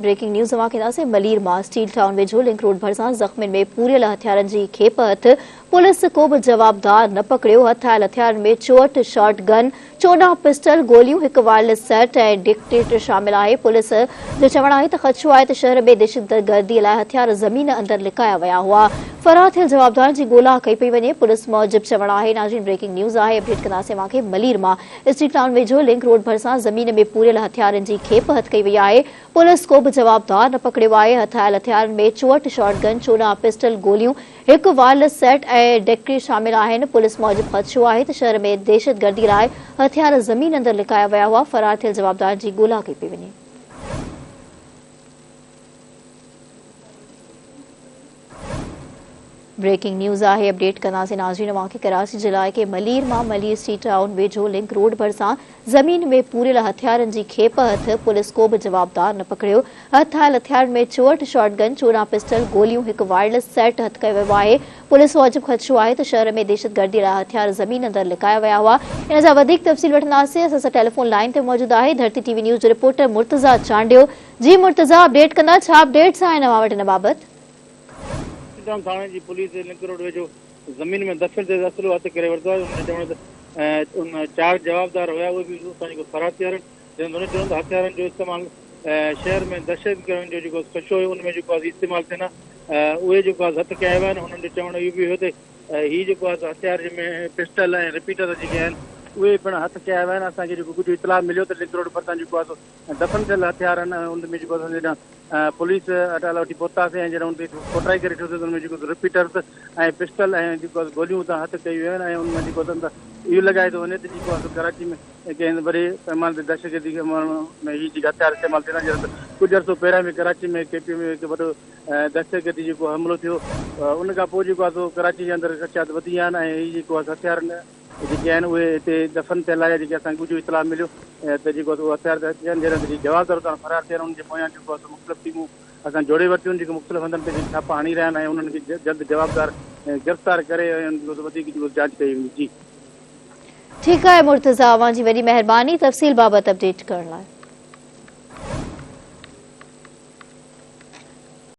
Breaking news से मलीर मां steel town वेझो लिंक रोड भरिसां ज़ख़्मियुनि में पूरियल हथियारनि जी खेप हथ पुलिस को भी जवाबदार न पकड़ियो। हथायल हथियारनि में 64 शॉट गन, 14 पिस्टल गोलियूं, एक वायरलेस सेट ऐं डिक्टेटर शामिल आहे। पुलिस जो चवणु आहे त ख़दशो आहे त शहर में दहशतगर्दी लाइ हथियार ज़मीन अंदर लिकाया विया हुआ। फरार थियल जवाबदार जी ॻोल्हा कई पई वञे। पुलिस मूजिब चवणु आहे। नाज़रीन, ब्रेकिंग न्यूज़ आहे, अपडेट कंदासीं तव्हांखे। मलीर मां स्टील टाउन वेझो लिंक रोड भरिसां ज़मीन में पूरियल हथियारनि जी खेप हथ कई वई आहे। पुलिस को भी जवाबदार न पकड़ियो आहे। हथायल हथियारनि में 64 शॉट गन, 14 पिस्टल गोलियूं, एक वायरलेस सेट ऐं डेक्ट्री शामिल आहिनि। पुलिस मूजिब ख़दशो आहे त शहर में दहशतगर्दी लाइ हथियार ज़मीन अंदर लिकाया विया हुआ। फरार थियल जवाबदार जी ॻोल्हा कई पई वञे। ब्रेकिंग न्यूज़ आहे, अपडेट कंदासीं नाज़रीन तव्हांखे। कराची जिले के मलीर मां मलीर स्ट्रीट टाउन वेझो लिंक रोड भरिसां ज़मीन में पूरियल हथियारनि जी खेप हथ पुलिस को भी जवाबदार न पकड़ियो। हथायल हथियारनि में 64 शॉट गन, 14 पिस्टल गोलियूं, एक वायरलेस सेट हथ कयो वियो आहे। पुलिस मूजिब ख़दशो आहे त शहर में दहशतगर्दी लाइ हथियार ज़मीन अंदर लिकाया विया हुआ। इन जा वधीक तफ़सील वठंदासीं। असां सां टेलीफोन लाइन ते मौजूद आहे धरती टीवी न्यूज़ जो रिपोर्टर मुर्तज़ा चांडियो। जी मुर्तज़ा, अपडेट कंदा, छा अपडेट्स आहिनि अव्हां वटि इन बाबति? थाने जी पुलिस लिंक रोड वेझो ज़मीन में असलो हथ करे वरितो आहे। उन 4 जवाबदार हुआ, उहे बि फरार थिया आहिनि। हथियारनि जो इस्तेमालु शहर में दहशतगर्द जो ख़दशो हुयो, उनमें इस्तेमालु थियनि उहे हथ कया विया आहिनि। हुननि जो चवणु इहो बि हुयो त हीउ हथियार जंहिंमें पिस्टल ऐं रिपीटर जेके आहिनि उहे पिण हथ कया विया आहिनि। असांखे कुझु इतलाह मिलियो त लिंक रोड भरिसां दफ़न थियल हथियार आहिनि। उनमें असां पुलिस अटाला वठी पहुतासीं ऐं जॾहिं उन ते कोटाई करे ॾिठो त उनमें रिपीटर्स ऐं पिस्टल ऐं गोलियूं हथ कयूं वियूं आहिनि। ऐं उनमें इहो लॻाए थो वञे त कराची में कंहिं वॾे पैमाने ते दहशतगर्दी में हीअ हथियार इस्तेमालु थियण। जॾहिं कुझु अर्सो पहिरियां बि कराची में KP में हिकु वॾो दहशतगर्दी हमिलो थियो, उन खां पोइ कराची जे अंदरि ख़दशात वधी विया आहिनि। ऐं हीअ हथियार जेके आहिनि उहे हिते दफ़न थियल आहे। जेके असांखे कुझु इतलाह मिलियो त हथियार थियनि जॾहिं जवाबदार फरार थियनि, उनजे पोयां मुख़्तलिफ़ टीमूं असां जोड़े वरितियूं आहिनि जेके मुख़्तलिफ़ हंधनि ते छापा हणी रहिया आहिनि। ऐं उन्हनि खे जल्द जवाबदार गिरफ़्तार करे वधीक जांच कई वेंदी। जी ठीकु आहे मुर्तज़ा, अव्हां जी वॾी महिरबानी तफ़सील बाबति अपडेट करण लाइ।